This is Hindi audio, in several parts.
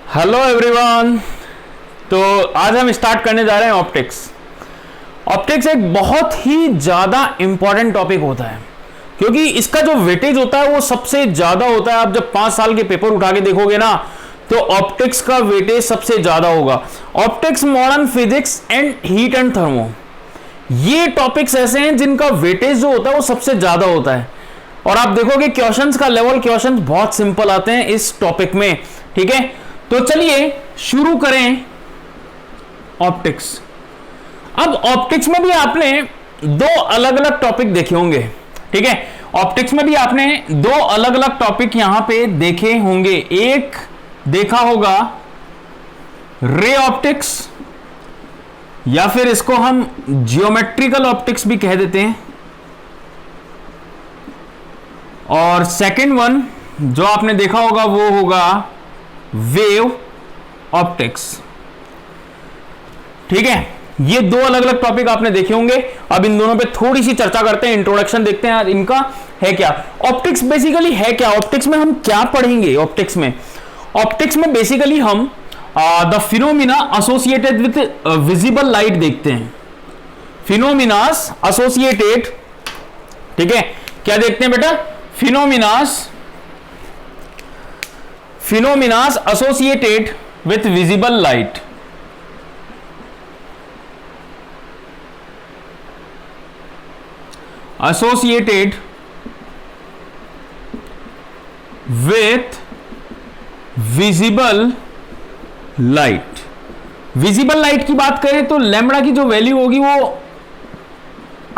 Hello everyone. तो आज हम स्टार्ट करने जा रहे हैं ऑप्टिक्स। ऑप्टिक्स एक बहुत ही ज़्यादा इंपॉर्टेंट टॉपिक होता है क्योंकि इसका जो वेटेज होता है वो सबसे ज़्यादा होता है। आप जब 5 साल के पेपर उठा के देखोगे ना तो ऑप्टिक्स का वेटेज सबसे ज़्यादा होगा। Optics, modern physics and heat and thermo, ये टॉपिक्स ऐसे हैं जिनका वेटेज जो होता है वो सबसे ज़्यादा होता है। और आप देखोगे क्वेश्चंस का लेवल, क्वेश्चंस बहुत सिंपल आते हैं इस टॉपिक में। ठीक है, तो चलिए शुरू करें ऑप्टिक्स। अब ऑप्टिक्स में भी आपने दो अलग अलग टॉपिक देखे होंगे। ठीक है, ऑप्टिक्स में भी आपने दो अलग अलग टॉपिक यहां पे देखे होंगे। एक देखा होगा रे ऑप्टिक्स, या फिर इसको हम जियोमेट्रिकल ऑप्टिक्स भी कह देते हैं। और सेकंड वन जो आपने देखा होगा वो होगा वेव ऑप्टिक्स। ठीक है, ये दो अलग अलग टॉपिक आपने देखे होंगे। अब इन दोनों पे थोड़ी सी चर्चा करते हैं, इंट्रोडक्शन देखते हैं इनका है क्या। ऑप्टिक्स बेसिकली है क्या, ऑप्टिक्स में हम क्या पढ़ेंगे। ऑप्टिक्स में बेसिकली हम the phenomena associated with visible light देखते हैं। फिनोमिनास एसोसिएटेड, ठीक है, क्या देखते हैं बेटा, phenomenas associated with visible light. Associated with visible light. Visible light की बात करें तो लैम्बडा की जो वैल्यू होगी वो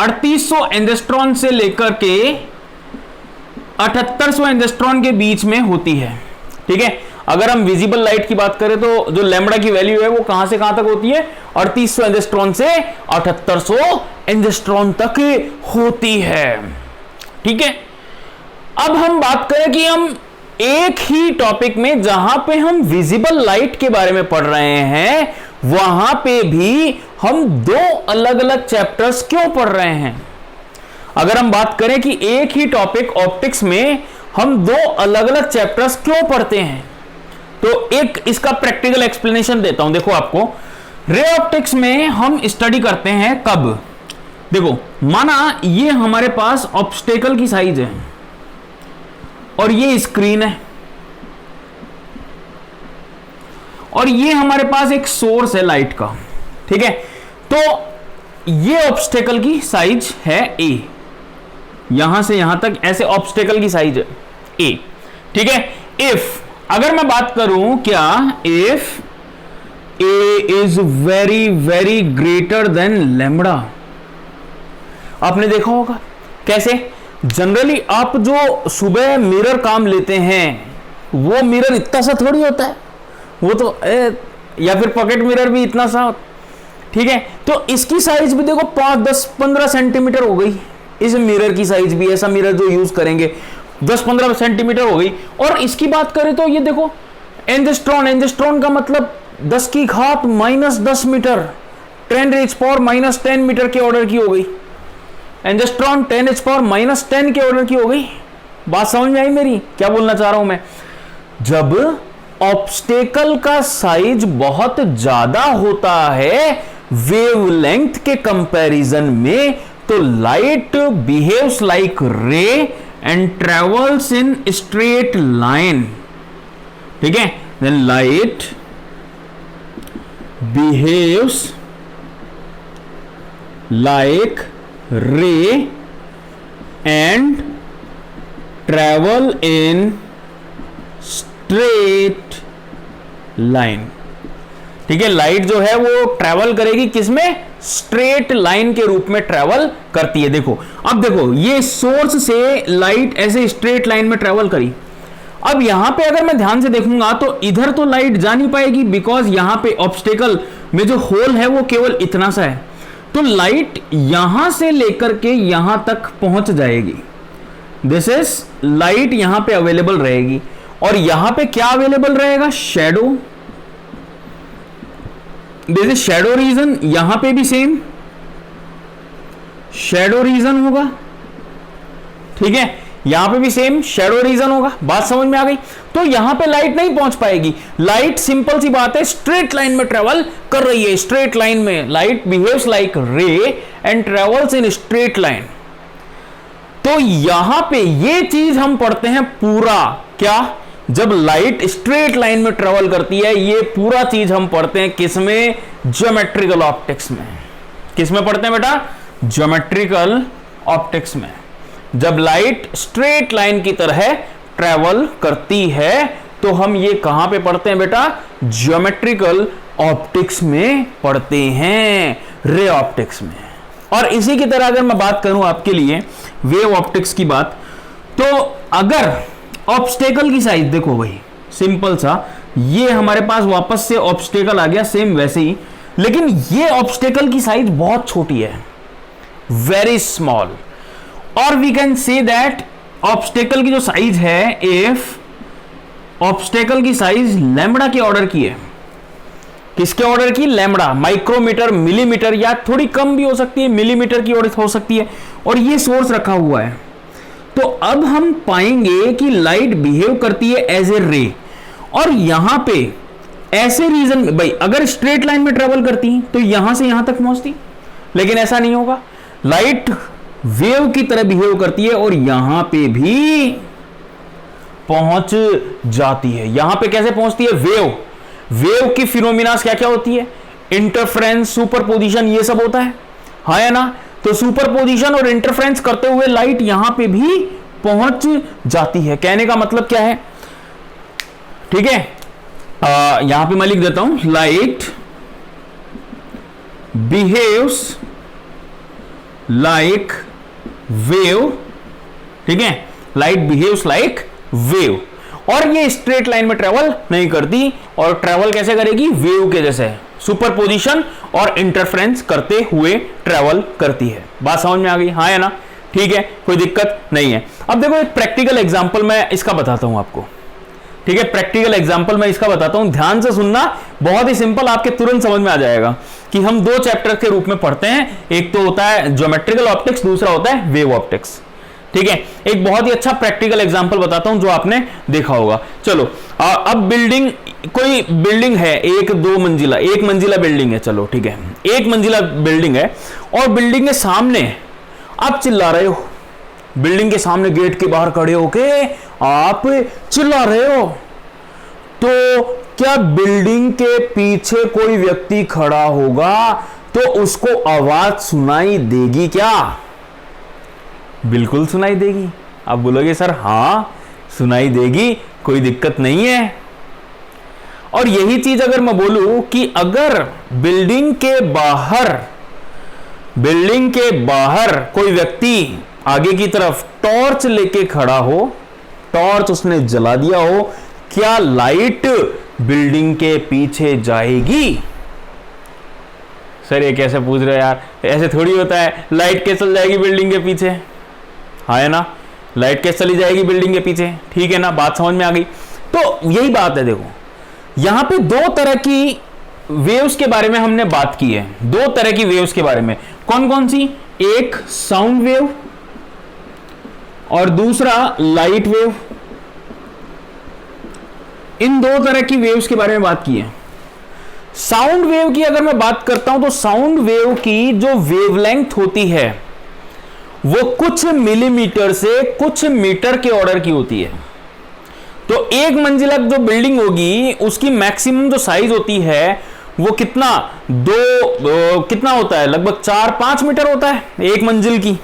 3800 एंगस्ट्रॉन से लेकर के 7800 एंगस्ट्रॉन के बीच में होती है। ठीक है, अगर हम विजिबल लाइट की बात करें तो जो लैम्बडा की वैल्यू है वो कहां से कहां तक होती है, 3800 एंगस्ट्रॉन से 7800 एंगस्ट्रॉन तक होती है। ठीक है, अब हम बात करें कि हम एक ही टॉपिक में जहां पे हम विजिबल लाइट के बारे में पढ़ रहे हैं वहां पे भी हम दो अलग अलग चैप्टर्स क्यों पढ़ रहे हैं। अगर हम बात करें कि एक ही टॉपिक ऑप्टिक्स में हम दो अलग अलग चैप्टर्स क्यों पढ़ते हैं, तो एक इसका प्रैक्टिकल एक्सप्लेनेशन देता हूं। देखो, आपको रे ऑप्टिक्स में हम स्टडी करते हैं कब, देखो माना ये हमारे पास ऑब्स्टेकल की साइज है और ये स्क्रीन है और ये हमारे पास एक सोर्स है लाइट का। ठीक है, तो ये ऑब्स्टेकल की साइज है ए, यहां से यहां तक ऐसे ऑब्स्टेकल की साइज है ए। ठीक है, इफ अगर मैं बात करूं क्या, if A is very very greater than lambda. आपने देखा होगा कैसे, जनरली आप जो सुबह मिरर काम लेते हैं वो मिरर इतना सा थोड़ी होता है, वो तो या फिर पॉकेट मिरर भी इतना सा। ठीक है, तो इसकी साइज भी देखो 5, 10, 15 सेंटीमीटर हो गई। इस मिरर की साइज भी, ऐसा मिरर जो यूज करेंगे 10-15 सेंटीमीटर हो गई। और इसकी बात करें तो ये देखो एंगस्ट्रॉन का मतलब 10 की घात -10 मीटर, 10⁻⁻10 मीटर के ऑर्डर की हो गई। एंगस्ट्रॉन 10⁻⁻10 के ऑर्डर की हो गई। बात समझ में आई मेरी, क्या बोलना चाह रहा हूं मैं। जब ऑब्स्टेकल का साइज बहुत ज्यादा होता है वेवलेंथ के कंपैरिजन में, तो लाइट बिहेव्स लाइक रे and travels in straight line. ठीक है, देन लाइट बिहेव्स लाइक रे and travel in straight line. ठीक है, लाइट जो है वो ट्रेवल करेगी किसमें, स्ट्रेट लाइन के रूप में ट्रेवल करती है। देखो, अब देखो ये सोर्स से लाइट ऐसे स्ट्रेट लाइन में ट्रेवल करी। अब यहां पे अगर मैं ध्यान से देखूंगा तो इधर तो लाइट जा नहीं पाएगी, बिकॉज यहां पे ऑब्स्टेकल में जो होल है वो केवल इतना सा है। तो लाइट यहां से लेकर के यहां तक पहुंच जाएगी। दिस इज लाइट यहां पे अवेलेबल रहेगी और यहां पे क्या अवेलेबल रहेगा, shadow. This is shadow reason, यहां पे भी सेम शैडो रीजन होगा। ठीक है, यहां पे भी सेम शैडो रीजन होगा। बात समझ में आ गई? तो यहां पे लाइट नहीं पहुंच पाएगी। लाइट सिंपल सी बात है स्ट्रेट लाइन में ट्रेवल कर रही है। स्ट्रेट लाइन में लाइट बिहेव्स लाइक रे and travels in straight line. तो यहां पे ये चीज हम पढ़ते हैं पूरा, क्या? जब लाइट स्ट्रेट लाइन में ट्रेवल करती है, ये पूरा चीज हम पढ़ते हैं किसमें? ज्योमेट्रिकल ऑप्टिक्स में। किसमें पढ़ते हैं बेटा? ज्योमेट्रिकल ऑप्टिक्स में। जब लाइट स्ट्रेट लाइन की तरह ट्रेवल करती है तो हम ये कहां पे पढ़ते हैं बेटा? ज्योमेट्रिकल ऑप्टिक्स में पढ़ते हैं, रे ऑप्टिक्स में। और इसी की तरह अगर मैं बात करूं आपके लिए वेव ऑप्टिक्स की बात, तो अगर ऑब्स्टेकल की साइज देखो भाई, सिंपल सा, ये हमारे पास वापस से ऑब्स्टेकल आ गया सेम वैसे ही, लेकिन ये ऑब्स्टेकल की साइज बहुत छोटी है, वेरी स्मॉल। और we can say that obstacle की जो साइज है, इफ ऑब्स्टेकल की साइज लैम्बडा के ऑर्डर की है। किसके ऑर्डर की? लैम्बडा, माइक्रोमीटर, मिलीमीटर, या थोड़ी कम भी हो सकती है, मिलीमीटर की ऑर्डर हो सकती है। और ये सोर्स रखा हुआ है, तो अब हम पाएंगे कि लाइट बिहेव करती है एज ए रे। और यहां पे ऐसे रीजन में भाई, अगर स्ट्रेट लाइन में ट्रेवल करती तो यहां से यहां तक पहुंचती, लेकिन ऐसा नहीं होगा। लाइट वेव की तरह बिहेव करती है और यहां पे भी पहुंच जाती है। यहां पे कैसे पहुंचती है? वेव। वेव की फिनोमिना क्या क्या होती है? इंटरफ्रेंस, सुपरपोजिशन, ये सब होता है, हाँ या ना? तो सुपरपोजिशन और इंटरफ्रेंस करते हुए लाइट यहां पे भी पहुंच जाती है। कहने का मतलब क्या है? ठीक है, यहां पे मैं लिख देता हूं, लाइट बिहेव्स लाइक वेव। ठीक है, लाइट बिहेव्स लाइक वेव। और ये स्ट्रेट लाइन में ट्रेवल नहीं करती, और ट्रेवल कैसे करेगी? वेव के जैसे, सुपरपोजिशन और इंटरफ्रेंस करते हुए ट्रेवल करती है। बात समझ में आ गई, हाँ या ना? ठीक है, कोई दिक्कत नहीं है। अब देखो एक प्रैक्टिकल एग्जांपल मैं इसका बताता हूं आपको। ठीक है, प्रैक्टिकल एग्जांपल मैं इसका बताता हूं, ध्यान से सुनना, बहुत ही सिंपल, आपके तुरंत समझ में आ जाएगा कि हम दो चैप्टर के रूप में पढ़ते हैं। एक तो होता है ज्योमेट्रिकल ऑप्टिक्स, दूसरा होता है वेव ऑप्टिक्स। ठीक है, एक बहुत ही अच्छा प्रैक्टिकल एग्जांपल बताता हूं जो आपने देखा होगा। चलो, अब बिल्डिंग, कोई बिल्डिंग है, एक मंजिला बिल्डिंग है। चलो ठीक है, एक मंजिला बिल्डिंग है, और बिल्डिंग के सामने आप चिल्ला रहे हो, बिल्डिंग के सामने गेट के बाहर खड़े होके आप चिल्ला रहे हो, तो क्या बिल्डिंग के पीछे कोई व्यक्ति खड़ा होगा तो उसको आवाज सुनाई देगी क्या? बिल्कुल सुनाई देगी। आप बोलोगे सर हां सुनाई देगी, कोई दिक्कत नहीं है। और यही चीज अगर मैं बोलूं कि अगर बिल्डिंग के बाहर कोई व्यक्ति आगे की तरफ टॉर्च लेके खड़ा हो, टॉर्च उसने जला दिया हो, क्या लाइट बिल्डिंग के पीछे जाएगी? सर ये कैसे पूछ रहे हो यार, ऐसे थोड़ी होता है, लाइट कैसे चल जाएगी बिल्डिंग के पीछे? हाँ है ना, लाइट कैसे चली जाएगी बिल्डिंग के पीछे? ठीक है ना, बात समझ में आ गई। तो यही बात है, देखो यहां पे दो तरह की वेव्स के बारे में हमने बात की है, दो तरह की वेव्स के बारे में। कौन कौन सी? एक साउंड वेव और दूसरा लाइट वेव। इन दो तरह की वेव्स के बारे में बात की है। साउंड वेव की अगर मैं बात करता हूं तो साउंड वेव की जो वेवलेंथ होती है वो कुछ मिलीमीटर से कुछ मीटर के ऑर्डर की होती है। तो एक मंजिला जो बिल्डिंग होगी उसकी मैक्सिमम जो साइज होती है वो कितना कितना होता है? लगभग 4-5 मीटर होता है एक मंजिल की,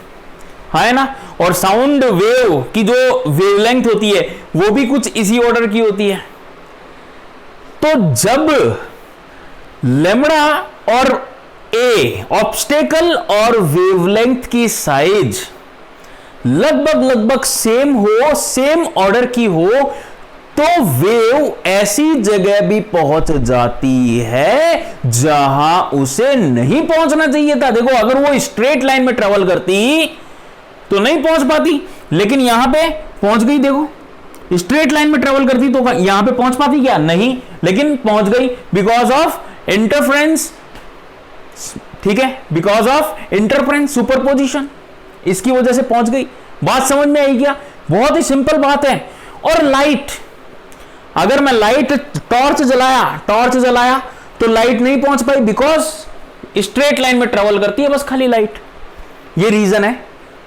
है ना। और साउंड वेव की जो वेवलेंथ होती है वो भी कुछ इसी ऑर्डर की होती है। तो जब लैम्बडा और ए ऑब्स्टेकल और वेवलेंथ की साइज लगभग सेम हो, सेम ऑर्डर की हो, तो वेव ऐसी जगह भी पहुंच जाती है जहां उसे नहीं पहुंचना चाहिए था। देखो अगर वो स्ट्रेट लाइन में ट्रेवल करती तो नहीं पहुंच पाती, लेकिन यहां पे पहुंच गई। देखो स्ट्रेट लाइन में ट्रेवल करती तो यहां पे पहुंच पाती क्या? नहीं, लेकिन पहुंच गई बिकॉज ऑफ इंटरफ्रेंस। ठीक है, बिकॉज ऑफ इंटरफ्रेंस सुपरपोजिशन, इसकी वजह से पहुंच गई। बात समझ में आई क्या? बहुत ही सिंपल बात है। और लाइट, अगर मैं लाइट टॉर्च जलाया तो लाइट नहीं पहुंच पाई, बिकॉज स्ट्रेट लाइन में ट्रेवल करती है बस खाली लाइट। ये रीजन है,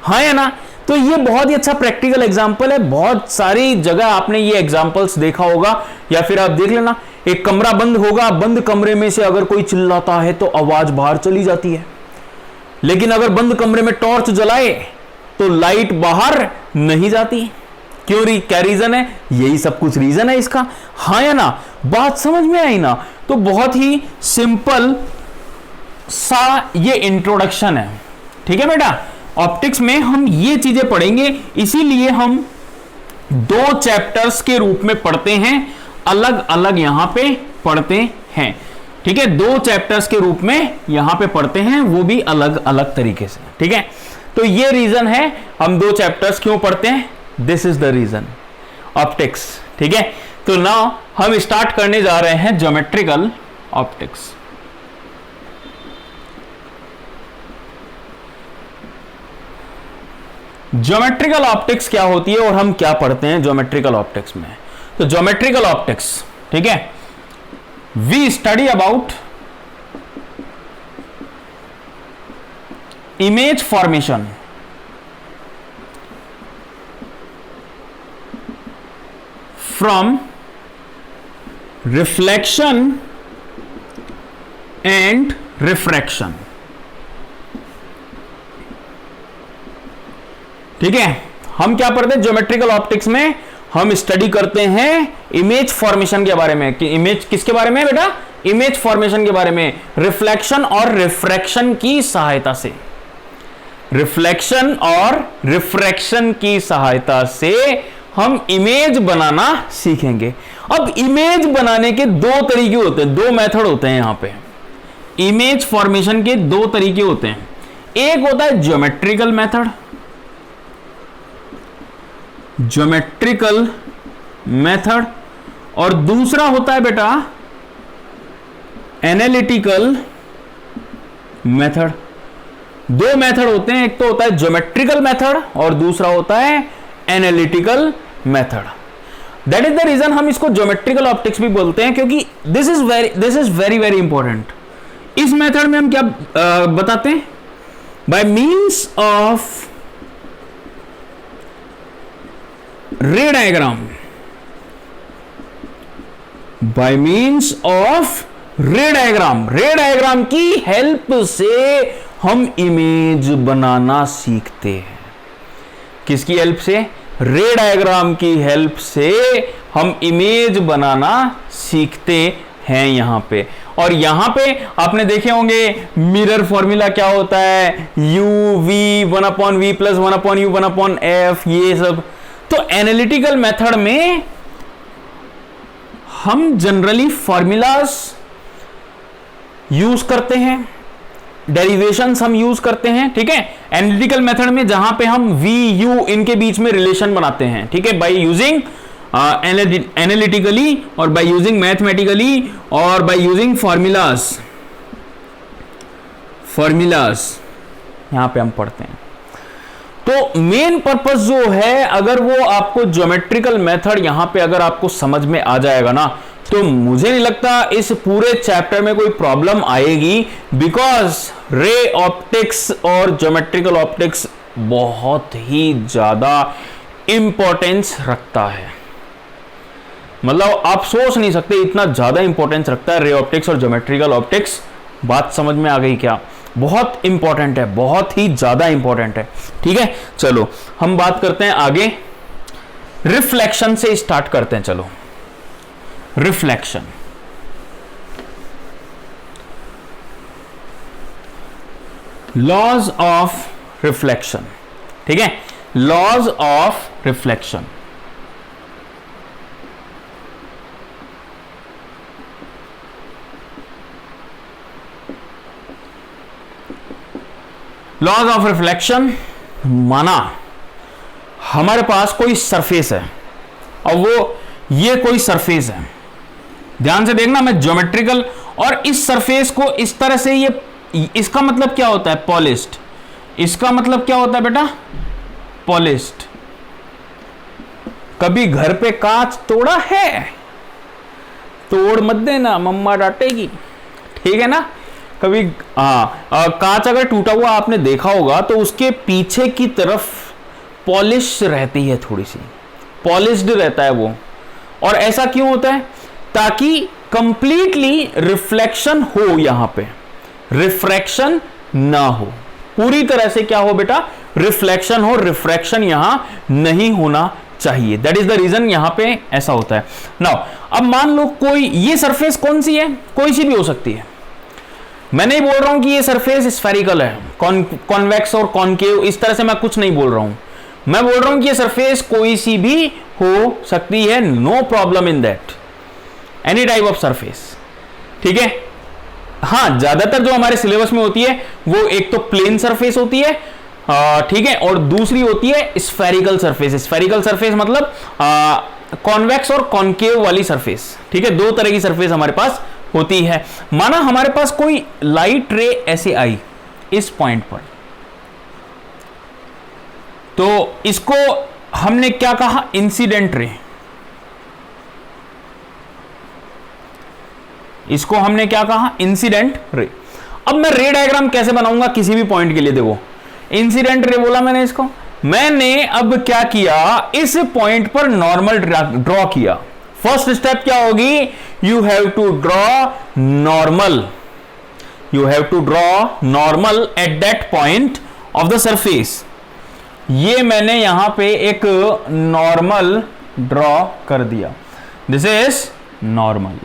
हाँ या ना। तो ये बहुत ही अच्छा प्रैक्टिकल एग्जांपल है, बहुत सारी जगह आपने ये एग्जांपल्स देखा होगा, या फिर आप देख लेना, एक कमरा बंद होगा, बंद कमरे में से अगर कोई चिल्लाता है तो आवाज बाहर चली जाती है, लेकिन अगर बंद कमरे में टॉर्च जलाए तो लाइट बाहर नहीं जाती। क्यों? क्या रीजन है? यही सब कुछ रीजन है इसका, हाँ या ना। बात समझ में आई ना? तो बहुत ही सिंपल सा ये इंट्रोडक्शन है, ठीक है बेटा। ऑप्टिक्स में हम ये चीजें पढ़ेंगे, इसीलिए हम 2 चैप्टर्स के रूप में पढ़ते हैं, अलग अलग यहां पे पढ़ते हैं, ठीक है। 2 चैप्टर्स के रूप में यहां पे पढ़ते हैं, वो भी अलग अलग तरीके से, ठीक है। तो ये रीजन है हम 2 चैप्टर्स क्यों पढ़ते हैं, this is the reason, optics, ठीक है। तो नाउ हम स्टार्ट करने जा रहे हैं ज्योमेट्रिकल ऑप्टिक्स। ज्योमेट्रिकल ऑप्टिक्स क्या होती है और हम क्या पढ़ते हैं ज्योमेट्रिकल ऑप्टिक्स में? तो ज्योमेट्रिकल ऑप्टिक्स, ठीक है, we study about image formation from reflection and refraction, ठीक है। हम क्या पढ़ते हैं ज्योमेट्रिकल ऑप्टिक्स में? हम स्टडी करते हैं इमेज फॉर्मेशन के बारे में। कि इमेज किसके बारे में बेटा? इमेज फॉर्मेशन के बारे में, रिफ्लेक्शन और रिफ्रैक्शन की सहायता से। रिफ्लेक्शन और रिफ्रैक्शन की सहायता से हम इमेज बनाना सीखेंगे। अब इमेज बनाने के 2 तरीके होते हैं, 2 मेथड होते हैं यहां पे। इमेज फॉर्मेशन के 2 तरीके होते हैं, एक होता है ज्योमेट्रिकल मेथड, ज्योमेट्रिकल मेथड, और दूसरा होता है बेटा एनालिटिकल मेथड। 2 मेथड होते हैं, एक तो होता है ज्योमेट्रिकल मेथड और दूसरा होता है analytical method. That is the reason हम इसको ज्योमेट्रिकल ऑप्टिक्स भी बोलते हैं, क्योंकि this is very very important. इस मेथड में हम क्या बताते हैं? By means of ray diagram, by means of ray diagram की हेल्प से हम इमेज बनाना सीखते हैं। किसकी हेल्प से? रे डायग्राम की हेल्प से हम इमेज बनाना सीखते हैं यहां पे। और यहां पे आपने देखे होंगे मिरर फॉर्मूला क्या होता है, u v 1/v plus 1/u 1/f, ये सब। तो एनालिटिकल मेथड में हम जनरली फॉर्मूलाज यूज करते हैं, डेरिवेशंस हम यूज करते हैं, ठीक है। एनालिटिकल मेथड में जहां पे हम v u इनके बीच में रिलेशन बनाते हैं, ठीक है, बाय यूजिंग एनालिटिकली और बाय यूजिंग मैथमेटिकली और बाय यूजिंग फॉर्मूलाज यहां पे हम पढ़ते हैं। तो मेन पर्पस जो है, अगर वो आपको ज्योमेट्रिकल मेथड यहां पे अगर आपको समझ में आ जाएगा ना, तो मुझे नहीं लगता इस पूरे चैप्टर में कोई प्रॉब्लम आएगी, बिकॉज रे ऑप्टिक्स और ज्योमेट्रिकल ऑप्टिक्स बहुत ही ज्यादा इंपॉर्टेंस रखता है। मतलब आप सोच नहीं सकते इतना ज्यादा इंपॉर्टेंस रखता है रे ऑप्टिक्स और ज्योमेट्रिकल ऑप्टिक्स। बात समझ में आ गई क्या? बहुत इंपॉर्टेंट है, बहुत ही ज्यादा इंपॉर्टेंट है, ठीक है। चलो हम बात करते हैं आगे, रिफ्लेक्शन से स्टार्ट करते हैं। चलो रिफ्लेक्शन, लॉज ऑफ रिफ्लेक्शन, ठीक है, laws of reflection. Laws of reflection, माना हमारे पास कोई सरफेस है और वो ये कोई सरफेस है, ध्यान से देखना, मैं ज्योमेट्रिकल, और इस सरफेस को इस तरह से ये, इसका मतलब क्या होता है? पॉलिश्ड। इसका मतलब क्या होता है बेटा? पॉलिश्ड। कभी घर पे कांच तोड़ा है? तोड़ मत देना, मम्मा डांटेगी, ठीक है ना। कभी कांच अगर टूटा हुआ आपने देखा होगा तो उसके पीछे की तरफ पॉलिश रहती है, थोड़ी सी पॉलिश्ड रहता है वो। और ऐसा क्यों होता है? ताकि कंप्लीटली रिफ्लेक्शन हो, यहां पे रिफ्रैक्शन ना हो, पूरी तरह से क्या हो बेटा, रिफ्लेक्शन हो, रिफ्रैक्शन यहां नहीं होना चाहिए। दैट इज द रीजन यहां पे ऐसा होता है। नाउ अब मान लो कोई, ये सरफेस कौन सी है? कोई सी भी हो सकती है। मैं नहीं बोल रहा हूं कि ये सरफेस स्फेरिकल है, कॉन्वेक्स और कॉनकेव, इस तरह से मैं कुछ नहीं बोल रहा हूं। मैं बोल रहा हूं कि ये सरफेस कोई सी भी हो सकती है, no problem in that, any type of surface, ठीक है। हाँ, ज्यादातर जो हमारे सिलेबस में होती है वो एक तो प्लेन सरफेस होती है, ठीक है, और दूसरी होती है स्फेरिकल सरफेस। स्फेरिकल सरफेस मतलब कॉन्वेक्स और कॉनकेव वाली सरफेस, ठीक है। दो तरह की सरफेस हमारे पास होती है। माना हमारे पास कोई लाइट रे ऐसे आई इस पॉइंट पर, तो इसको हमने क्या कहा? Incident ray. इसको हमने क्या कहा? Incident ray. अब मैं रे डायग्राम कैसे बनाऊंगा किसी भी पॉइंट के लिए? देखो, इंसिडेंट रे बोला मैंने इसको, मैंने अब क्या किया, इस पॉइंट पर नॉर्मल ड्रॉ किया। फर्स्ट स्टेप क्या होगी? You have to draw normal, you have to draw normal at that point of the surface. ये मैंने यहां पे एक नॉर्मल ड्रॉ कर दिया, दिस इज नॉर्मल।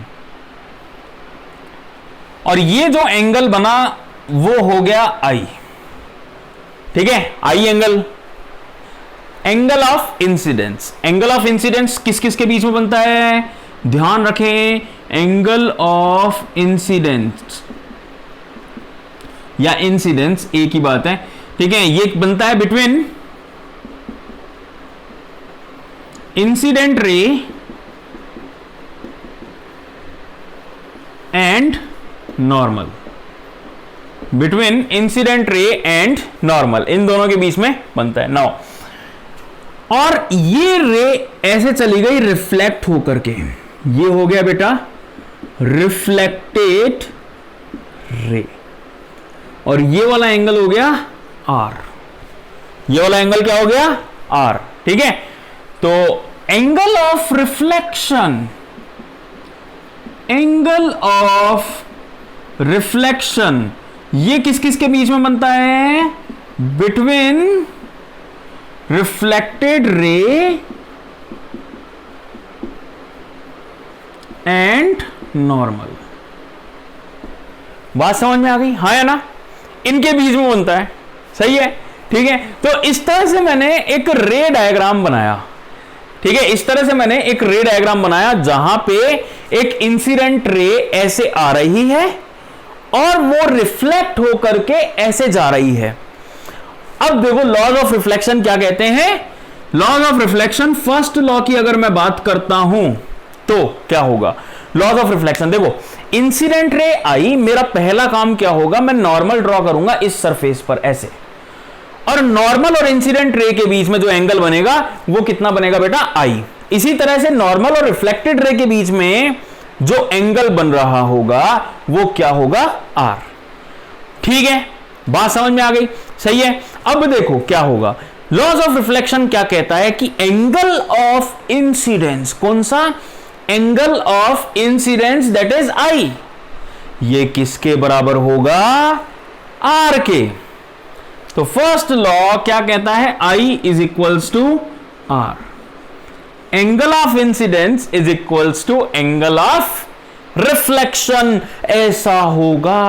और ये जो एंगल बना वो हो गया आई, ठीक है, I angle. Angle of incidence, angle of incidence किस किस के बीच में बनता है? ध्यान रखें, एंगल ऑफ इंसिडेंस या इंसिडेंस एक ही बात है, ठीक है। ये बनता है between incident ray and normal, between incident ray and normal, इन दोनों के बीच में बनता है। नाउ और ये रे ऐसे चली गई रिफ्लेक्ट होकर के, ये हो गया बेटा रिफ्लेक्टेड रे, और ये वाला एंगल हो गया आर, ये वाला एंगल क्या हो गया? आर, ठीक है। तो angle of reflection, angle of reflection ये किस किस के बीच में बनता है? Between reflected ray and normal. बात समझ में आ गई? हाँ या ना? इनके बीच में बनता है, सही है, ठीक है। तो इस तरह से मैंने एक रे डायग्राम बनाया, ठीक है। इस तरह से मैंने एक रे डायग्राम बनाया जहां पे एक इंसिडेंट रे ऐसे आ रही है और वो रिफ्लेक्ट होकर के ऐसे जा रही है। अब देखो लॉज ऑफ रिफ्लेक्शन क्या कहते हैं? Laws of reflection, first law की अगर मैं बात करता हूं तो क्या होगा? लॉज ऑफ रिफ्लेक्शन, देखो इंसिडेंट रे आई, मेरा पहला काम क्या होगा? मैं नॉर्मल ड्रॉ करूंगा इस सरफेस पर ऐसे, और नॉर्मल और इंसिडेंट रे के बीच में जो एंगल बनेगा वो कितना बनेगा बेटा? आई। इसी तरह से नॉर्मल और रिफ्लेक्टेड रे के बीच में जो एंगल बन रहा होगा वो क्या होगा? आर, ठीक है। बात समझ में आ गई? सही है। अब देखो क्या होगा, लॉज ऑफ रिफ्लेक्शन क्या कहता है कि एंगल ऑफ इंसिडेंस, कौन सा? Angle of incidence that is I, ये किसके बराबर होगा? आर के। तो फर्स्ट लॉ क्या कहता है? I is equals to R, angle of incidence is equals to angle of reflection, ऐसा होगा।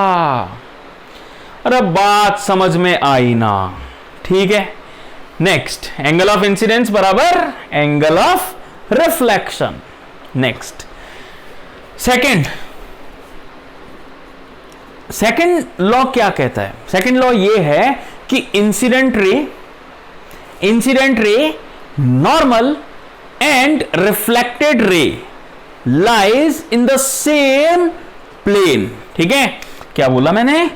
अरे बात समझ में आई ना? ठीक है। नेक्स्ट, एंगल ऑफ इंसिडेंस बराबर angle of reflection. Next, second law क्या कहता है? सेकंड लॉ ये है कि incident ray normal and reflected ray lies in the same plane, ठीक है। क्या बोला मैंने?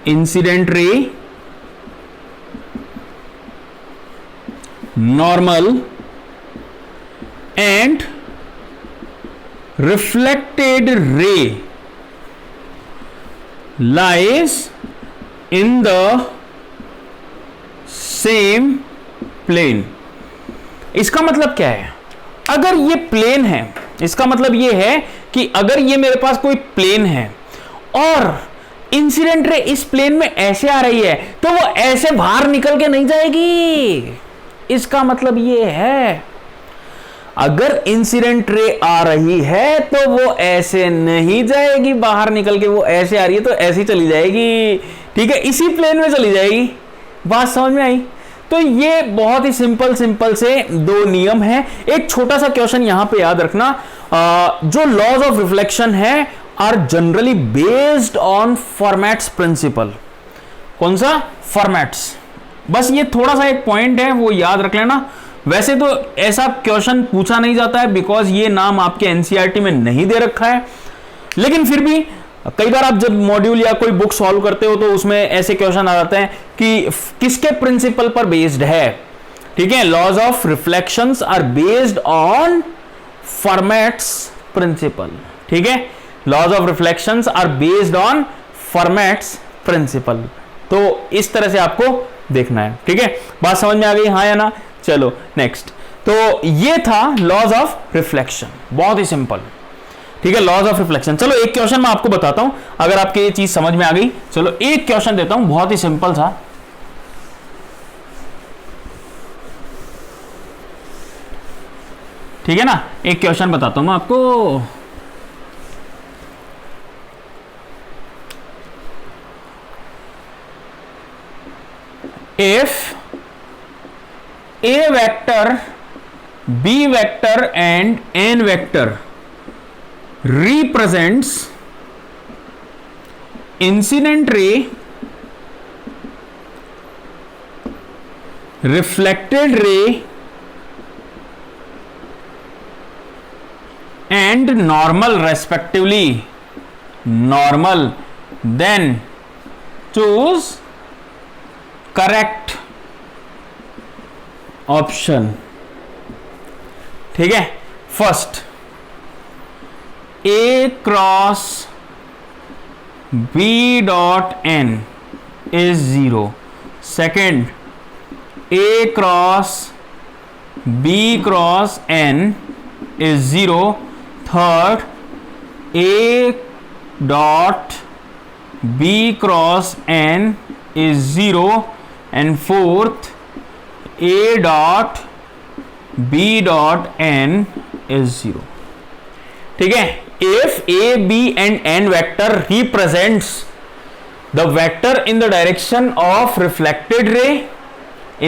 Incident ray normal and reflected ray lies in the same plane। इसका मतलब क्या है? अगर ये प्लेन है, इसका मतलब ये है कि अगर ये मेरे पास कोई प्लेन है और इंसिडेंट रे इस प्लेन में ऐसे आ रही है तो वो ऐसे बाहर निकल के नहीं जाएगी। इसका मतलब ये है अगर इंसिडेंट रे आ रही है तो वो ऐसे नहीं जाएगी बाहर निकल के, वो ऐसे आ रही है तो ऐसे ही चली जाएगी। ठीक है, इसी प्लेन में चली जाएगी। बात समझ में आई? तो ये बहुत ही सिंपल से दो नियम है। एक छोटा सा क्वेश्चन यहां पे याद रखना, जो लॉज ऑफ रिफ्लेक्शन है are generally based on Fermat's principle. कौन सा? फॉर्मेट्स। बस ये थोड़ा सा एक पॉइंट है, वो याद रख लेना। वैसे तो ऐसा क्वेश्चन पूछा नहीं जाता है बिकॉज ये नाम आपके एनसीईआरटी में नहीं दे रखा है, लेकिन फिर भी कई बार आप जब मॉड्यूल या कोई बुक सॉल्व करते हो तो उसमें ऐसे क्वेश्चन आ जाते हैं कि किसके प्रिंसिपल पर बेस्ड है। ठीक है, laws of reflections are based on Fermat's principle. ठीक है, laws of reflections are based on Fermat's principle. तो इस तरह से आपको देखना है। ठीक है, बात समझ में आ गई? हाँ या ना? चलो नेक्स्ट। तो ये था लॉज ऑफ रिफ्लेक्शन, बहुत ही सिंपल। ठीक है, लॉज ऑफ रिफ्लेक्शन। चलो एक क्वेश्चन मैं आपको बताता हूं अगर आपके ये चीज समझ में आ गई। चलो एक क्वेश्चन देता हूं, बहुत ही सिंपल सा। ठीक है ना, एक क्वेश्चन बताता हूं मैं आपको। if a vector, b vector and n vector represents incident ray, reflected ray and normal respectively, normal, then choose correct option. ठीक है, first A cross B dot N is 0, second A cross B cross N is 0, third A dot B cross N is 0 and fourth a dot b dot n is 0. ठीक है, if a b and n vector represents the vector in the direction of reflected ray,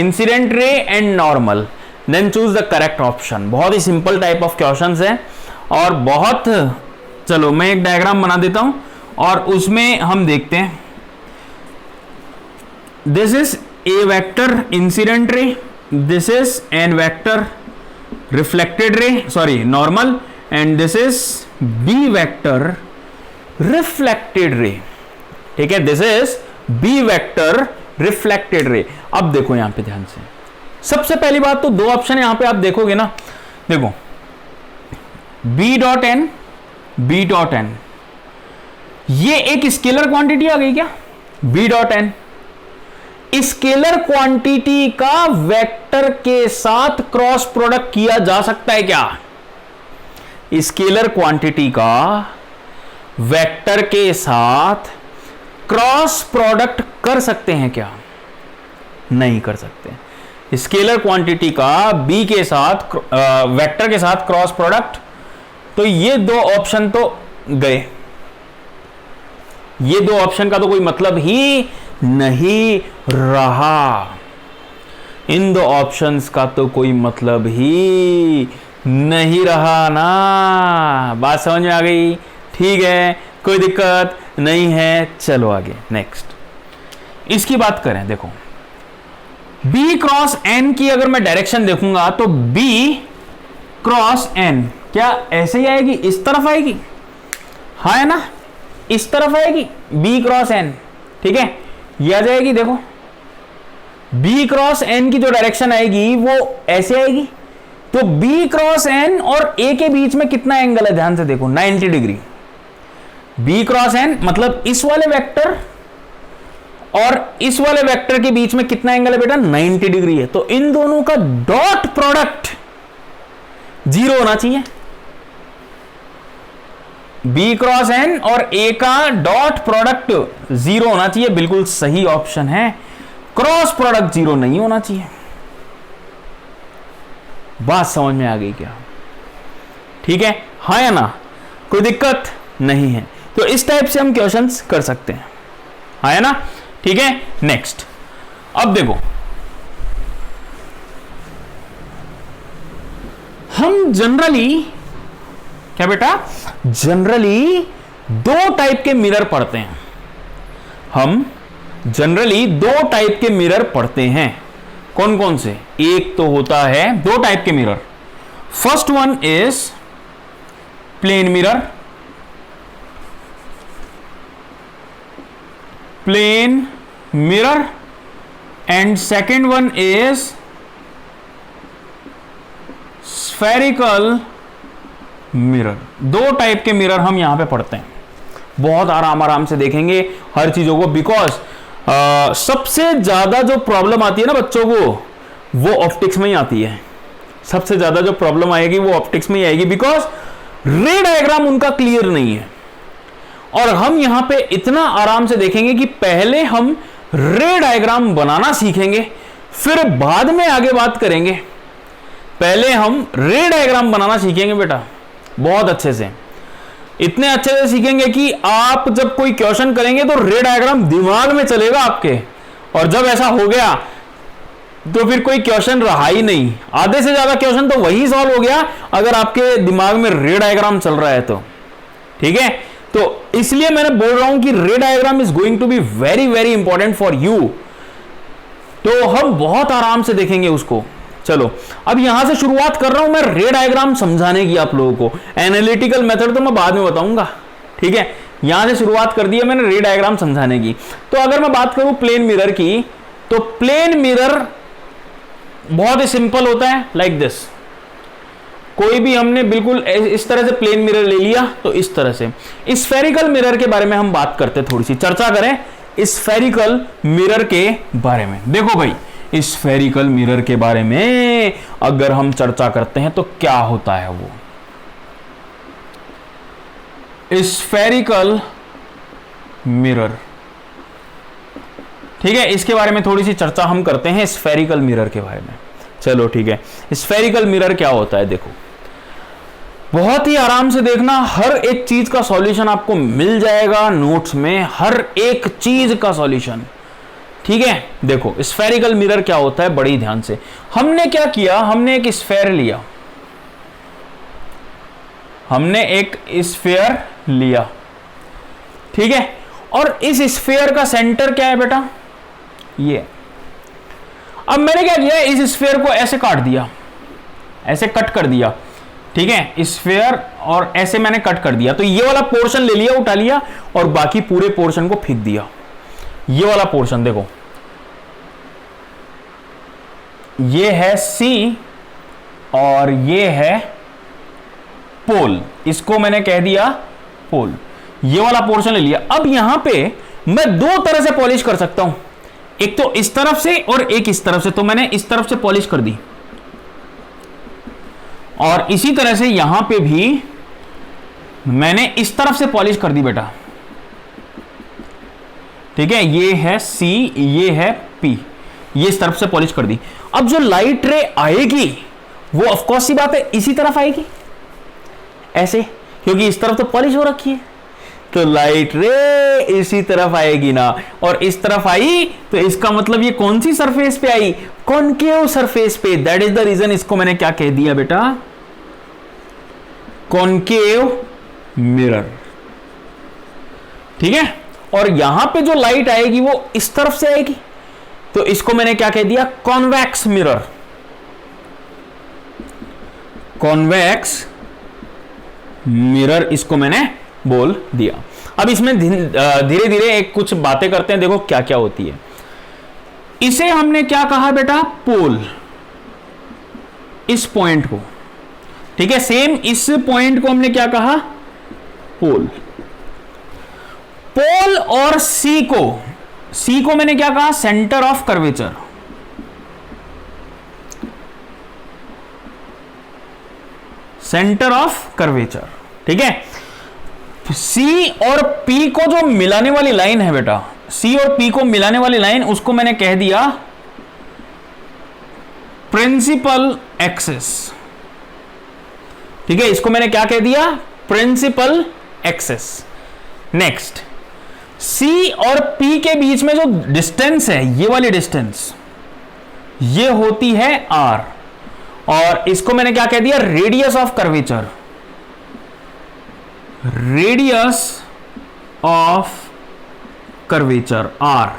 incident ray and normal, then choose the correct option। बहुत ही सिंपल टाइप ऑफ क्वेश्चंस है और बहुत, चलो मैं एक डायग्राम बना देता हूं और उसमें हम देखते हैं। This is a vector incident ray, this is n vector reflected ray, sorry normal, and this is b vector reflected ray। ठीक है, this is b vector reflected ray। अब देखो यहां पे ध्यान से, सबसे पहली बात तो दो ऑप्शन यहां पे आप देखोगे ना, देखो b dot N, b dot N, ये एक स्केलर क्वांटिटी आ गई क्या? b dot N scalar quantity का वेक्टर के साथ क्रॉस प्रोडक्ट किया जा सकता है क्या? स्केलर क्वांटिटी का वेक्टर के साथ क्रॉस प्रोडक्ट कर सकते हैं क्या? नहीं कर सकते। स्केलर क्वांटिटी का बी के साथ वेक्टर के साथ क्रॉस प्रोडक्ट, तो ये दो ऑप्शन तो गए, ये दो ऑप्शन का तो कोई मतलब ही नहीं रहा, इन दो ऑप्शंस का तो कोई मतलब ही नहीं रहा ना। बात समझ में आ गई? ठीक है, कोई दिक्कत नहीं है। चलो आगे नेक्स्ट इसकी बात करें। देखो B क्रॉस N की अगर मैं डायरेक्शन देखूंगा तो B क्रॉस N क्या ऐसे ही आएगी? इस तरफ आएगी, हाँ है ना, इस तरफ आएगी B क्रॉस N। ठीक है, ये आ जाएगी। देखो B क्रॉस N की जो डायरेक्शन आएगी वो ऐसे आएगी, तो B क्रॉस N और A के बीच में कितना एंगल है, ध्यान से देखो 90 डिग्री। B क्रॉस N मतलब इस वाले वेक्टर और इस वाले वेक्टर के बीच में कितना एंगल है बेटा, 90 डिग्री है। तो इन दोनों का डॉट प्रोडक्ट 0 होना चाहिए। B क्रॉस N और A का डॉट प्रोडक्ट 0 होना चाहिए, बिल्कुल सही ऑप्शन है। क्रॉस प्रोडक्ट 0 नहीं होना चाहिए। बात समझ में आ गई क्या? ठीक है, हाँ या ना, कोई दिक्कत नहीं है। तो इस टाइप से हम क्वेश्चंस कर सकते हैं, हाँ या ना। ठीक है, नेक्स्ट। अब देखो हम जनरली क्या बेटा, जनरली 2 टाइप के मिरर पढ़ते हैं। हम जनरली 2 टाइप के मिरर पढ़ते हैं। कौन कौन से? एक तो होता है 2 टाइप के mirror. First one is plane mirror, plane mirror, and second one is spherical mirror. 2 type के मिरर हम यहां पे पढ़ते हैं। बहुत आराम से देखेंगे हर चीजों को, बिकॉज सबसे ज्यादा जो प्रॉब्लम आती है ना बच्चों को, वो ऑप्टिक्स में ही आती है। सबसे ज्यादा जो प्रॉब्लम आएगी वो ऑप्टिक्स में ही आएगी, बिकॉज रे डायग्राम उनका क्लियर नहीं है। और हम यहां पे इतना आराम से देखेंगे कि पहले हम रे डायग्राम बनाना सीखेंगे, फिर बाद में आगे बात करेंगे। पहले हम रे डायग्राम बनाना सीखेंगे बेटा, बहुत अच्छे से, इतने अच्छे से सीखेंगे कि आप जब कोई क्वेश्चन करेंगे तो रे डायग्राम दिमाग में चलेगा आपके। और जब ऐसा हो गया तो फिर कोई क्वेश्चन रहा ही नहीं। आधे से ज्यादा क्वेश्चन तो वही सॉल्व हो गया अगर आपके दिमाग में रे डायग्राम चल रहा है तो। ठीक है, तो इसलिए मैंने बोल रहा हूं कि ray diagram is going to be very very important for you. तो हम बहुत आराम से देखेंगे उसको। चलो अब यहां से शुरुआत कर रहा हूं मैं रे डायग्राम समझाने की आप लोगों को। एनालिटिकल मेथड तो मैं बाद में बताऊंगा। ठीक है, यहां से शुरुआत कर दी है मैंने रे डायग्राम समझाने की। तो अगर मैं बात करूं प्लेन मिरर की, तो प्लेन मिरर बहुत ही सिंपल होता है, लाइक दिस। कोई भी हमने बिल्कुल इस तरह से प्लेन मिरर ले लिया, तो इस तरह से। स्फेरिकल मिरर के बारे में हम बात करते, थोड़ी सी चर्चा करें स्फेरिकल मिरर के बारे में। देखो भाई, स्फेरिकल मिरर के बारे में अगर हम चर्चा करते हैं तो क्या होता है वो स्फेरिकल मिरर। ठीक है, इसके बारे में थोड़ी सी चर्चा हम करते हैं स्फेरिकल मिरर के बारे में। चलो ठीक है, स्फेरिकल मिरर क्या होता है देखो, बहुत ही आराम से देखना, हर एक चीज का सॉल्यूशन आपको मिल जाएगा नोट्स में, हर एक चीज का सॉल्यूशन। ठीक है, देखो स्फेरिकल मिरर क्या होता है, बड़ी ध्यान से। हमने क्या किया, हमने एक स्फेयर लिया, हमने एक स्फेयर लिया। ठीक है, और इस स्फेयर का सेंटर क्या है बेटा, ये। अब मैंने क्या किया, इस स्फेयर को ऐसे काट दिया, ऐसे कट कर दिया। ठीक है, स्फेयर और ऐसे मैंने कट कर दिया। तो ये वाला पोर्शन ले लिया, उठा लिया, और बाकी पूरे पोर्शन को फेंक दिया। ये वाला पोर्शन देखो, ये है सी और ये है पोल, इसको मैंने कह दिया पोल। ये वाला पोर्शन ले लिया। अब यहां पे मैं 2 तरह से पॉलिश कर सकता हूं, एक तो इस तरफ से और एक इस तरफ से। तो मैंने इस तरफ से पॉलिश कर दी, और इसी तरह से यहां पे भी मैंने इस तरफ से पॉलिश कर दी बेटा। ठीक है, ये है सी, ये है पी, ये इस तरफ से पॉलिश कर दी। अब जो लाइट रे आएगी वो ऑफकोर्स सी बात है इसी तरफ आएगी, ऐसे, क्योंकि इस तरफ तो पॉलिश हो रखी है। तो लाइट रे इसी तरफ आएगी ना, और इस तरफ आई तो इसका मतलब ये कौन सी सरफेस पे आई, कॉनकेव सरफेस पे। दैट इज द रीजन इसको मैंने क्या कह दिया बेटा, कॉनकेव मिरर। ठीक है, और यहां पे जो लाइट आएगी वो इस तरफ से आएगी, तो इसको मैंने क्या कह दिया, कॉन्वेक्स मिरर। कॉन्वेक्स मिरर इसको मैंने बोल दिया। अब इसमें धीरे धीरे एक कुछ बातें करते हैं, देखो क्या क्या होती है। इसे हमने क्या कहा बेटा, पोल। इस पॉइंट को, ठीक है, सेम इस पॉइंट को हमने क्या कहा, पोल। पोल और सी को मैंने क्या कहा, centre of curvature. Centre of curvature, ठीक है। सी और पी को जो मिलाने वाली लाइन है बेटा, सी और पी को मिलाने वाली लाइन, उसको मैंने कह दिया प्रिंसिपल एक्सिस, ठीक है। इसको मैंने क्या कह दिया, प्रिंसिपल एक्सिस। नेक्स्ट, सी और पी के बीच में जो डिस्टेंस है, ये वाली डिस्टेंस, ये होती है आर, और इसको मैंने क्या कह दिया, radius of curvature. Radius of curvature R,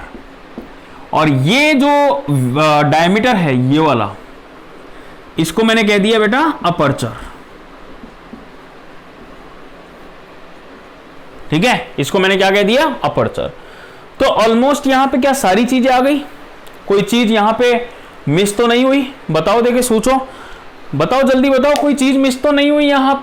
और ये जो डायमीटर है ये वाला, इसको मैंने कह दिया बेटा अपर्चर, ठीक है। इसको मैंने क्या कह दिया, अपर्चर। तो ऑलमोस्ट यहां पे क्या सारी चीजें आ गई, कोई चीज यहां पे मिस तो नहीं हुई, बताओ, देखिए सोचो, बताओ जल्दी बताओ, कोई चीज मिस तो नहीं हुई यहां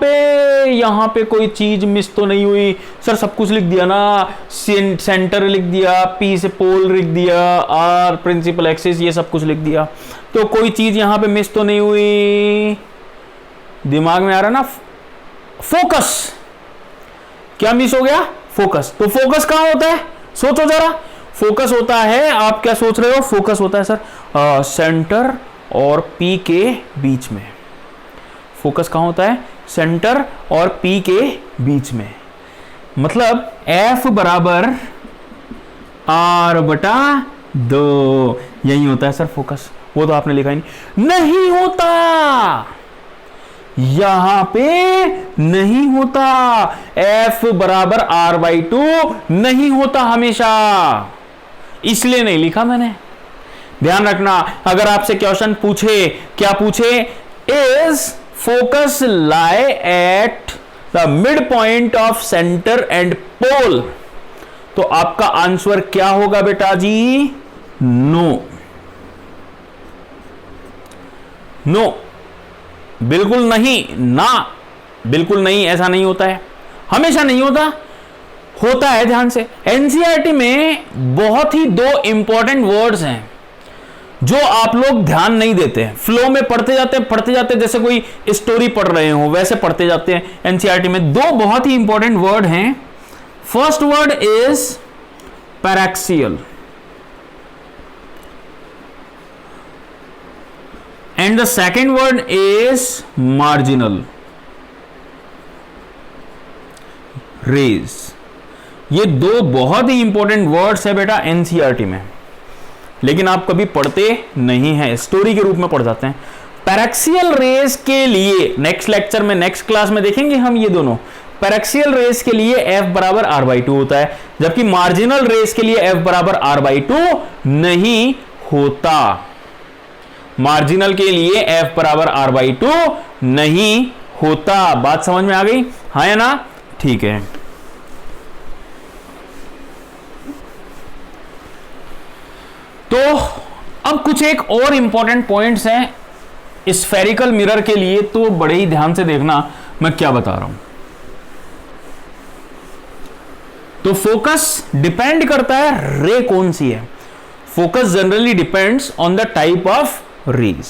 पे कोई चीज मिस तो नहीं हुई। सर सब कुछ लिख दिया ना, सेंटर लिख दिया, पी से पोल लिख दिया, आर प्रिंसिपल एक्सिस, ये सब कुछ लिख दिया, तो कोई चीज यहां पे मिस तो नहीं हुई। दिमाग में आ रहा ना, फोकस, क्या मिस हो गया, फोकस। तो फोकस कहां होता है, सोचो जरा, फोकस होता है, आप क्या सोच रहे हो, फोकस होता है सर सेंटर और पी के बीच में। फोकस कहां होता है, सेंटर और पी के बीच में, मतलब F बराबर R बटा 2, यही होता है सर फोकस। वो तो आपने लिखा ही नहीं होता, यहां पे नहीं होता, F बराबर R/2 नहीं होता हमेशा, इसलिए नहीं लिखा मैंने। ध्यान रखना, अगर आपसे क्वेश्चन पूछे, क्या पूछे, is focus lie at the mid point of centre and pole, तो आपका आंसर क्या होगा बेटा जी, नो। नो, बिल्कुल नहीं, ना बिल्कुल नहीं, ऐसा नहीं होता है, हमेशा नहीं होता, होता है। ध्यान से, एनसीईआरटी में बहुत ही 2 इंपॉर्टेंट वर्ड्स हैं जो आप लोग ध्यान नहीं देते हैं, फ्लो में पढ़ते जाते जैसे कोई स्टोरी पढ़ रहे हो वैसे पढ़ते जाते हैं। एनसीईआरटी में 2 बहुत ही इंपॉर्टेंट वर्ड हैं। First word is paraxial and the second word is marginal rays. ये 2 बहुत ही इंपॉर्टेंट वर्ड्स है बेटा एनसीईआरटी में, लेकिन आप कभी पढ़ते नहीं हैं, स्टोरी के रूप में पढ़ जाते हैं। पैराक्सियल रेस के लिए नेक्स्ट लेक्चर में, नेक्स्ट क्लास में देखेंगे हम ये दोनों। पैराक्सियल रेस के लिए F बराबर R/2 होता है, जबकि मार्जिनल रेस के लिए F बराबर R/2 नहीं होता। मार्जिनल के लिए F बराबर R/2 नहीं होता। बात समझ में आ गई, हाँ या ना, ठीक है। तो अब कुछ एक और इंपॉर्टेंट पॉइंट्स हैं स्फेरिकल मिरर के लिए, तो बड़े ही ध्यान से देखना मैं क्या बता रहा हूं। तो फोकस डिपेंड करता है रे कौन सी है, focus generally depends on the type of rays,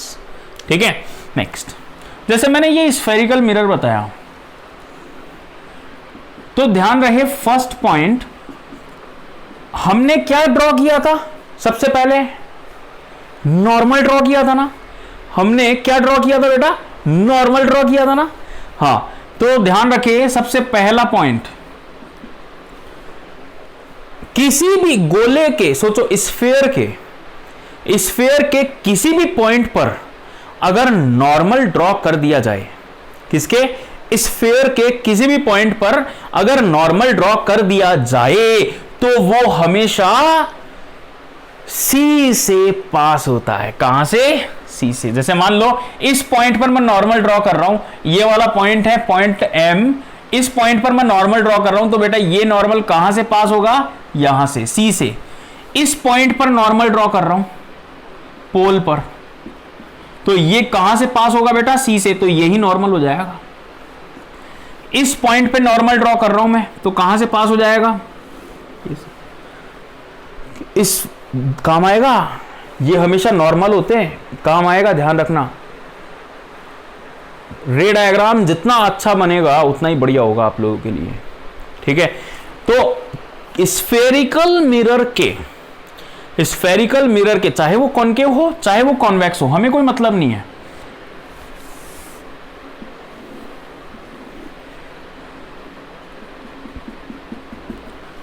ठीक है। नेक्स्ट, जैसे मैंने ये स्फेरिकल मिरर बताया, तो ध्यान रहे फर्स्ट पॉइंट, हमने क्या ड्रॉ किया था, सबसे पहले नॉर्मल ड्रॉ किया था ना, हमने क्या ड्रॉ किया था बेटा, नॉर्मल ड्रॉ किया था ना, हाँ। तो ध्यान रखिए, सबसे पहला पॉइंट, किसी भी गोले के, सोचो स्फीयर के किसी भी पॉइंट पर अगर नॉर्मल ड्रॉ कर दिया जाए, किसके, स्फीयर के किसी भी पॉइंट पर अगर नॉर्मल ड्रॉ कर दिया जाए, तो वो हमेशा सी से पास होता है। कहां से, सी से। जैसे मान लो इस पॉइंट पर मैं नॉर्मल ड्रॉ कर रहा हूं, ये वाला पॉइंट है पॉइंट M, इस पॉइंट पर मैं नॉर्मल ड्रॉ कर रहा हूं, तो बेटा ये नॉर्मल कहां से पास होगा, यहां से, सी से। इस पॉइंट पर नॉर्मल ड्रॉ कर रहा हूं, पोल पर, तो ये कहां से पास होगा बेटा? सी से, तो यही नॉर्मल हो जाएगा। इस पॉइंट पे नॉर्मल ड्रॉ कर रहा हूं मैं, तो कहां से पास हो जाएगा? इस काम आएगा, ये हमेशा नॉर्मल होते हैं, काम आएगा, ध्यान रखना। रे डायग्राम जितना अच्छा बनेगा उतना ही बढ़िया होगा आप लोगों के लिए, ठीक है। तो स्फेरिकल मिरर के चाहे वो कॉनकेव हो चाहे वो कॉन्वेक्स हो, हमें कोई मतलब नहीं है।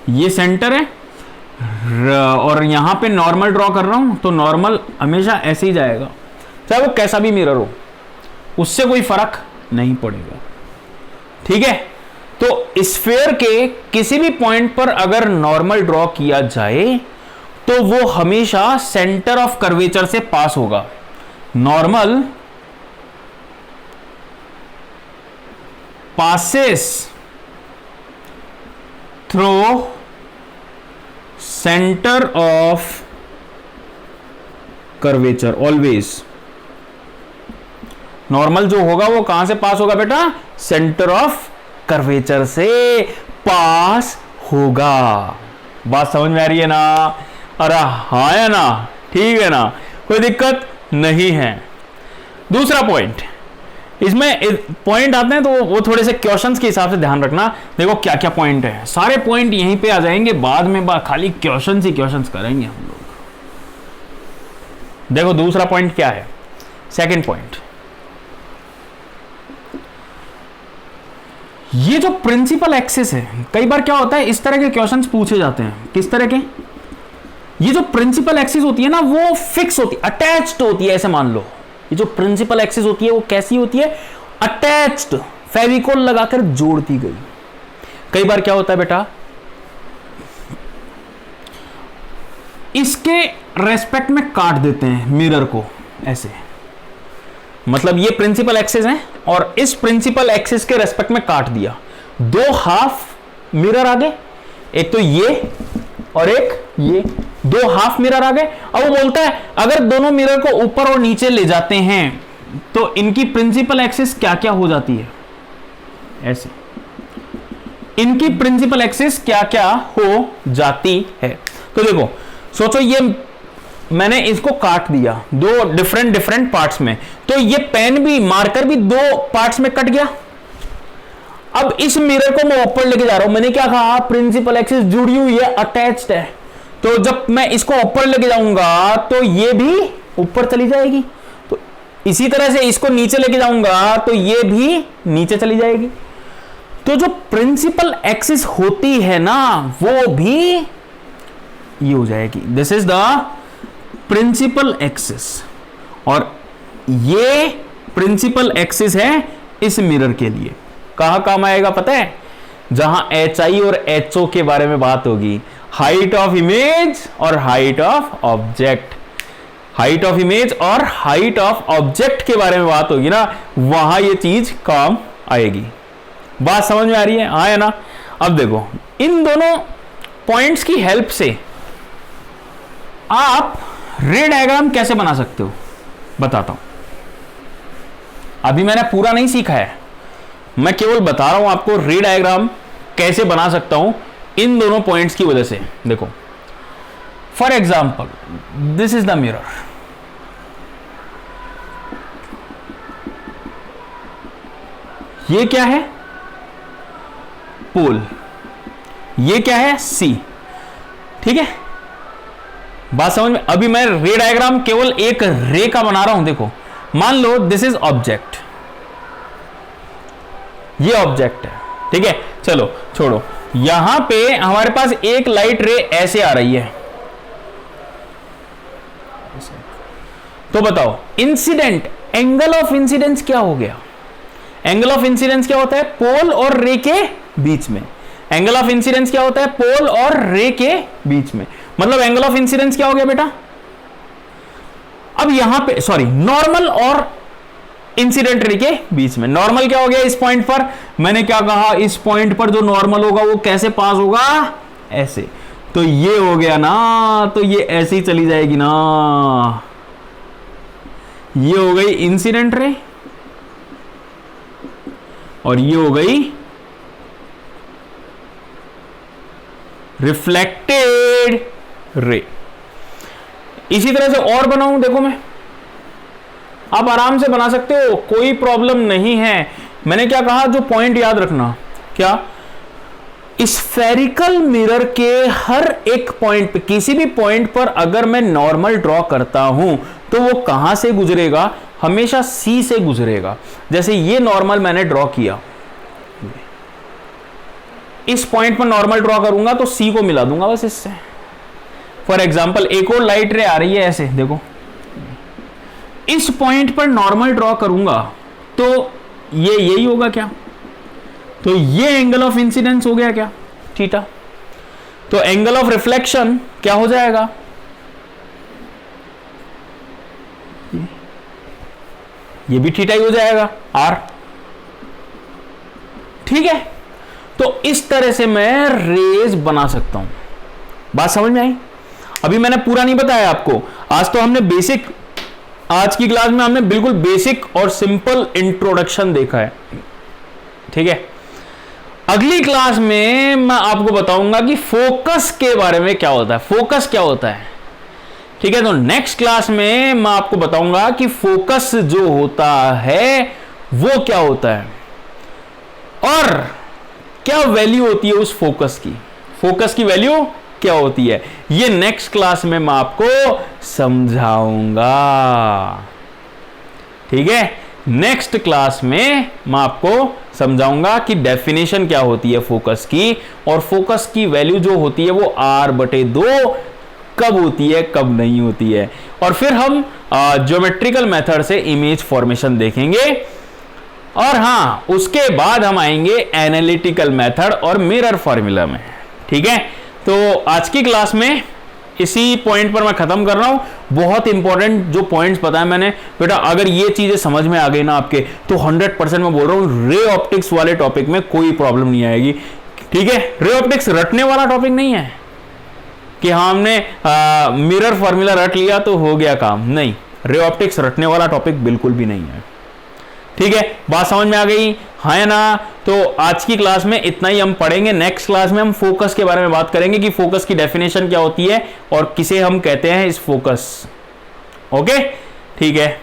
ये सेंटर है और यहां पे नॉर्मल ड्रॉ कर रहा हूं, तो नॉर्मल हमेशा ऐसे ही जाएगा, चाहे वो कैसा भी मिरर हो, उससे कोई फर्क नहीं पड़ेगा, ठीक है। तो स्फीयर के किसी भी पॉइंट पर अगर नॉर्मल ड्रॉ किया जाए तो वो हमेशा सेंटर ऑफ कर्वेचर से पास होगा। Normal passes through centre of curvature always. Normal जो होगा वो कहां से पास होगा बेटा? सेंटर ऑफ कर्वेचर से पास होगा। बात समझ में आ रही है ना? अरे हाँ है ना, ठीक है ना, कोई दिक्कत नहीं है। दूसरा पॉइंट, इसमें पॉइंट आते हैं तो वो थोड़े से क्वेश्चंस के हिसाब से ध्यान रखना। देखो क्या क्या पॉइंट है, सारे पॉइंट यहीं पे आ जाएंगे, बाद में खाली क्वेश्चंस ही क्वेश्चंस करेंगे हम लोग। देखो दूसरा पॉइंट क्या है, सेकंड पॉइंट, ये जो प्रिंसिपल एक्सिस है, कई बार क्या होता है इस तरह के क्वेश्चंस पूछे जाते हैं। किस तरह के? ये जो प्रिंसिपल एक्सिस होती है ना वो फिक्स होती है, अटैच्ड होती है, ऐसे मान लो। ये जो प्रिंसिपल एक्सिस होती है वो कैसी होती है? अटैच्ड, फेविकोल लगाकर जोड़ दी गई। कई बार क्या होता है बेटा, इसके रेस्पेक्ट में काट देते हैं मिरर को ऐसे, मतलब ये प्रिंसिपल एक्सिस है और इस प्रिंसिपल एक्सिस के रेस्पेक्ट में काट दिया, दो हाफ मिरर आ गए, एक तो ये और एक ये, दो हाफ मिरर आ गए। अब वो बोलता है अगर दोनों मिरर को ऊपर और नीचे ले जाते हैं तो इनकी प्रिंसिपल एक्सिस क्या क्या हो जाती है? ऐसे इनकी प्रिंसिपल एक्सिस क्या क्या हो जाती है। तो देखो सोचो, ये मैंने इसको काट दिया दो डिफरेंट पार्ट्स में, तो ये पेन भी, मार्कर भी दो पार्ट्स में कट गया। अब इस मिरर को मैं ऊपर लेके जा रहा हूं, मैंने क्या कहा? प्रिंसिपल एक्सिस जुड़ी हुई है, अटैच्ड है, तो जब मैं इसको ऊपर लेके जाऊंगा तो ये भी ऊपर चली जाएगी, तो इसी तरह से इसको नीचे लेके जाऊंगा तो ये भी नीचे चली जाएगी। तो जो प्रिंसिपल एक्सिस होती है ना वो भी ये हो जाएगी, this is the principal axis, और ये प्रिंसिपल एक्सिस है इस मिरर के लिए। कहां काम आएगा पता है? जहां HI और HO के बारे में बात होगी, हाइट ऑफ इमेज और height of object, height of image और हाइट ऑफ ऑब्जेक्ट के बारे में बात होगी ना, वहां ये चीज काम आएगी। बात समझ में आ रही है? हाँ है ना? अब देखो इन दोनों पॉइंट्स की हेल्प से आप रे डायग्राम कैसे बना सकते हो बताता हूं। अभी मैंने पूरा नहीं सीखा है, मैं केवल बता रहा हूं आपको रे डायग्राम कैसे बना सकता हूं इन दोनों पॉइंट्स की वजह से। देखो for example this is the mirror, ये क्या है? पोल, ये क्या है? सी, ठीक है। बात समझ में? अभी मैं रे डायग्राम केवल एक रे का बना रहा हूं। देखो मान लो दिस इज ऑब्जेक्ट, ये ऑब्जेक्ट है, ठीक है। चलो छोड़ो, यहां पे हमारे पास एक लाइट रे ऐसे आ रही है, तो बताओ इंसिडेंट, एंगल ऑफ इंसिडेंस क्या हो गया? एंगल ऑफ इंसिडेंस क्या होता है? पोल और रे के बीच में। एंगल ऑफ इंसिडेंस क्या होता है? पोल और रे के बीच में। मतलब एंगल ऑफ इंसिडेंस क्या हो गया बेटा? अब यहां पे सॉरी, नॉर्मल और इंसिडेंट रे के बीच में। नॉर्मल क्या हो गया इस पॉइंट पर? मैंने क्या कहा? इस पॉइंट पर जो नॉर्मल होगा वो कैसे पास होगा? ऐसे। तो ये हो गया ना, तो ये ऐसे ही चली जाएगी ना, ये हो गई इंसिडेंट रे और ये हो गई रिफ्लेक्टेड रे। इसी तरह से और बनाऊं, देखो मैं, आप आराम से बना सकते हो, कोई प्रॉब्लम नहीं है। मैंने क्या कहा, जो पॉइंट याद रखना, क्या, स्फेरिकल मिरर के हर एक पॉइंट पे, किसी भी पॉइंट पर अगर मैं नॉर्मल ड्रॉ करता हूं तो वो कहां से गुजरेगा, हमेशा सी से गुजरेगा। जैसे ये नॉर्मल मैंने ड्रॉ किया, इस पॉइंट पर नॉर्मल ड्रॉ करूंगा तो सी को मिला दूंगा बस इससे। फॉर एग्जांपल एक और लाइट रे आ रही है ऐसे, देखो, इस पॉइंट पर नॉर्मल ड्रॉ करूंगा तो ये यही होगा क्या, तो ये एंगल ऑफ इंसिडेंस हो गया क्या, थीटा। तो एंगल ऑफ रिफ्लेक्शन क्या हो जाएगा, ये भी थीटा ही हो जाएगा, आर। ठीक है, तो इस तरह से मैं रेज बना सकता हूं। बात समझ में आई? अभी मैंने पूरा नहीं बताया आपको, आज तो हमने बेसिक, आज की क्लास में हमने बिल्कुल बेसिक और सिंपल इंट्रोडक्शन देखा है। ठीक है, अगली क्लास में मैं आपको बताऊंगा कि फोकस के बारे में क्या होता है, फोकस क्या होता है। ठीक है, तो नेक्स्ट क्लास में मैं आपको बताऊंगा कि फोकस जो होता है वो क्या होता है और क्या वैल्यू होती है उस फोकस की, फोकस की वैल्यू क्या होती है, ये नेक्स्ट क्लास में मैं आपको समझाऊंगा। ठीक है, नेक्स्ट क्लास में मैं आपको समझाऊंगा कि डेफिनेशन क्या होती है फोकस की, और फोकस की वैल्यू जो होती है वो r/2 कब होती है, कब नहीं होती है। और फिर हम ज्योमेट्रिकल मेथड से इमेज फॉर्मेशन देखेंगे, और हां उसके बाद हम आएंगे एनालिटिकल मेथड और मिरर फॉर्मूला में। ठीक है, तो आज की क्लास में इसी पॉइंट पर मैं खत्म कर रहा हूं। बहुत इंपॉर्टेंट जो पॉइंट्स बताया मैंने, बेटा अगर ये चीजें समझ में आ गई ना आपके, तो 100% मैं बोल रहा हूं रे ऑप्टिक्स वाले टॉपिक में कोई प्रॉब्लम नहीं आएगी। ठीक है, रे ऑप्टिक्स रटने वाला टॉपिक नहीं है कि हाँ हमने मिरर फॉर्मूला रट लिया तो हो गया काम, नहीं, रे ऑप्टिक्स रटने वाला टॉपिक बिल्कुल भी नहीं है। ठीक है, बात समझ में आ गई, हाँ या ना? तो आज की क्लास में इतना ही हम पढ़ेंगे। नेक्स्ट क्लास में हम फोकस के बारे में बात करेंगे कि फोकस की डेफिनेशन क्या होती है और किसे हम कहते हैं इस फोकस। ओके, ठीक है।